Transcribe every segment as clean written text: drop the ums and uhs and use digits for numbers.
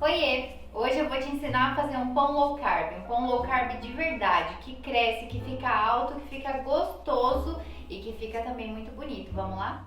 Oiê! Hoje eu vou te ensinar a fazer um pão low carb, um pão low carb de verdade, que cresce, que fica alto, que fica gostoso e que fica também muito bonito. Vamos lá?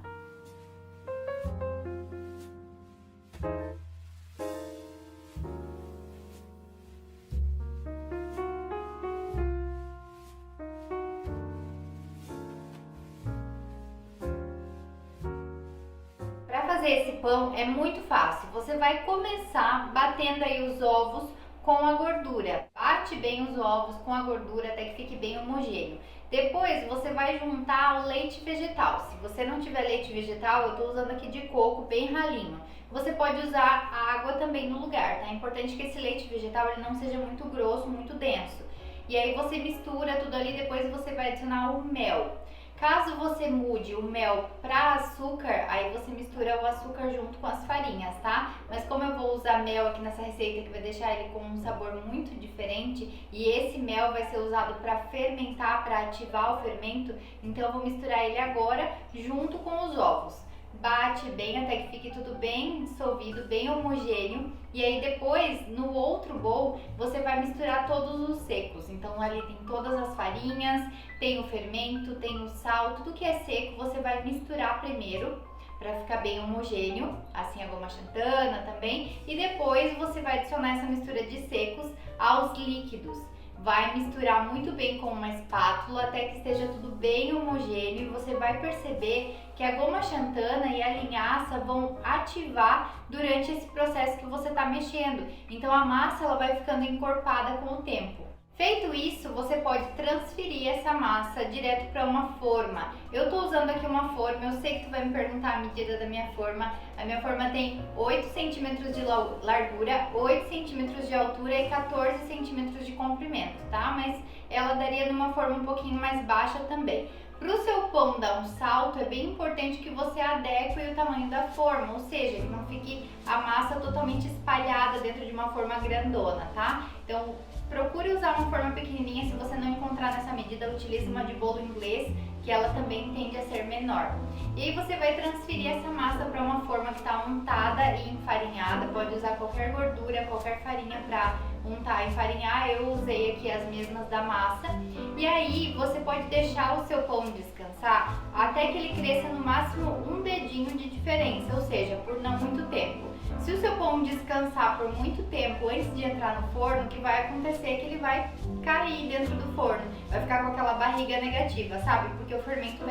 Para fazer esse pão é muito fácil. Você vai começar batendo aí os ovos com a gordura. Bate bem os ovos com a gordura até que fique bem homogêneo. Depois você vai juntar o leite vegetal. Se você não tiver leite vegetal, eu estou usando aqui de coco bem ralinho. Você pode usar a água também no lugar, tá? É importante que esse leite vegetal ele não seja muito grosso, muito denso. E aí você mistura tudo ali, depois você vai adicionar o mel. Caso você mude o mel para açúcar, aí você mistura o açúcar junto com as farinhas, tá? Mas como eu vou usar mel aqui nessa receita que vai deixar ele com um sabor muito diferente e esse mel vai ser usado para fermentar, para ativar o fermento, então eu vou misturar ele agora junto com os ovos. Bate bem até que fique tudo bem dissolvido, bem homogêneo. E aí depois, no outro bowl, você vai misturar todos os secos. Então ali tem todas as farinhas, tem o fermento, tem o sal, tudo que é seco você vai misturar primeiro para ficar bem homogêneo, assim a goma xantana também. E depois você vai adicionar essa mistura de secos aos líquidos. Vai misturar muito bem com uma espátula até que esteja tudo bem homogêneo e você vai perceber que a goma xantana e a linhaça vão ativar durante esse processo que você está mexendo. Então a massa ela vai ficando encorpada com o tempo. Feito isso, você pode transferir essa massa direto para uma forma. Eu estou usando aqui uma forma, eu sei que tu vai me perguntar a medida da minha forma. A minha forma tem 8 centímetros de largura, 8 centímetros de altura e 14 centímetros de comprimento, tá? Mas ela daria numa forma um pouquinho mais baixa também. Para o seu pão dar um salto, é bem importante que você adeque o tamanho da forma, ou seja, que não fique a massa totalmente espalhada dentro de uma forma grandona, tá? Então, procure usar uma forma pequenininha. Se você não encontrar nessa medida, utilize uma de bolo inglês, que ela também tende a ser menor. E aí você vai transferir essa massa para uma forma que está untada e enfarinhada. Pode usar qualquer gordura, qualquer farinha para untar e enfarinhar. Eu usei aqui as mesmas da massa. E aí você pode deixar o seu pão descansar até que ele cresça no máximo um dedinho de diferença, ou seja, por não muito tempo. Se o seu pão descansar por muito tempo antes de entrar no forno, o que vai acontecer é que ele vai cair dentro do forno, vai ficar com aquela barriga negativa, sabe? Porque o fermento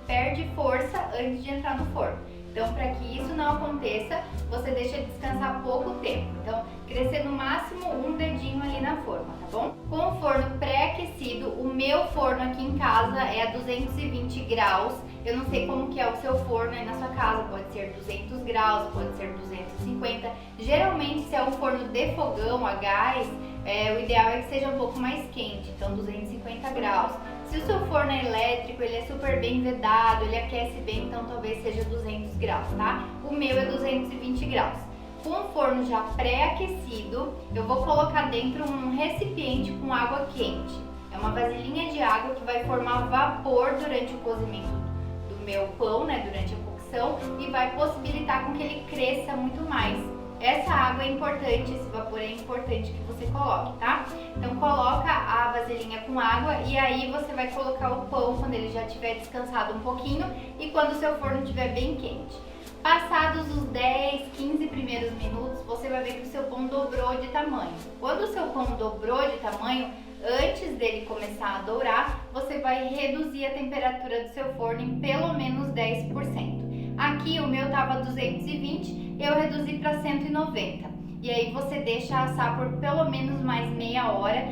perde força antes de entrar no forno. Então, para que isso não aconteça, você deixa descansar pouco tempo. Então, crescer no máximo um dedinho ali na forma, tá bom? Com o forno pré-aquecido, o meu forno aqui em casa é a 220 graus. Eu não sei como que é o seu forno aí na sua casa, pode ser 200 graus, pode ser 250. Geralmente, se é um forno de fogão a gás, o ideal é que seja um pouco mais quente, então 250 graus. Se o seu forno é elétrico, ele é super bem vedado, ele aquece bem, então talvez seja 200 graus, tá? O meu é 220 graus. Com o forno já pré-aquecido, eu vou colocar dentro um recipiente com água quente. É uma vasilhinha de água que vai formar vapor durante o cozimento do meu pão, né, durante a cocção, e vai possibilitar com que ele cresça muito mais. Essa água é importante, esse vapor é importante que você coloque, tá? Então coloca a vasilhinha com água e aí você vai colocar o pão quando ele já tiver descansado um pouquinho e quando o seu forno estiver bem quente. Passados os 10, 15 primeiros minutos, você vai ver que o seu pão dobrou de tamanho. Quando o seu pão dobrou de tamanho, antes dele começar a dourar, você vai reduzir a temperatura do seu forno em pelo menos 10%. Aqui o meu estava 220, eu reduzi para 190. E aí você deixa assar por pelo menos mais meia hora,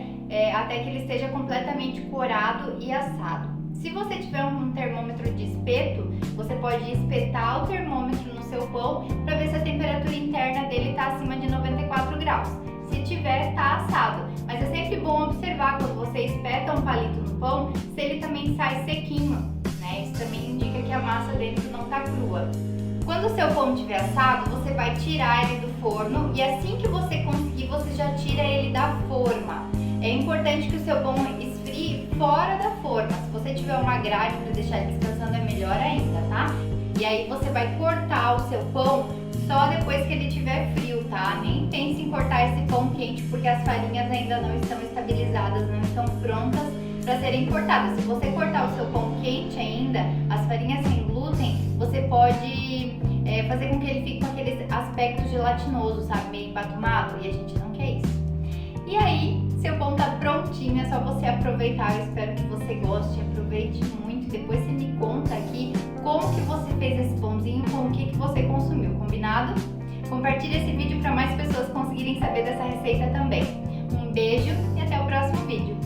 até que ele esteja completamente corado e assado. Se você tiver um termômetro de espeto, você pode espetar o termômetro no seu pão para ver se a temperatura interna dele está acima de 94 graus. Se tiver, está assado. Mas é sempre bom observar quando você espeta um palito no pão, se ele também sai sequinho, né? Isso também indica que a massa dentro não está crua. Quando o seu pão estiver assado, você vai tirar ele do forno e assim que você conseguir, você já tira ele da forma. É importante que o seu pão esfrie fora da forma. Se você tiver uma grade para deixar ele descansando, é melhor ainda, tá? E aí você vai cortar o seu pão só depois que ele estiver frio, tá? Nem pense em cortar quente porque as farinhas ainda não estão estabilizadas, não estão prontas para serem cortadas. Se você cortar o seu pão quente ainda, as farinhas sem glúten, você pode fazer com que ele fique com aquele aspecto gelatinoso, sabe, meio embatumado, e a gente não quer isso. E aí, seu pão tá prontinho, é só você aproveitar. Eu espero que você goste, aproveite muito. Depois você me conta aqui como que você fez esse pãozinho, com o que você consumiu, combinado? Compartilhe esse vídeo para mais pessoas conseguirem saber dessa receita também. Um beijo e até o próximo vídeo.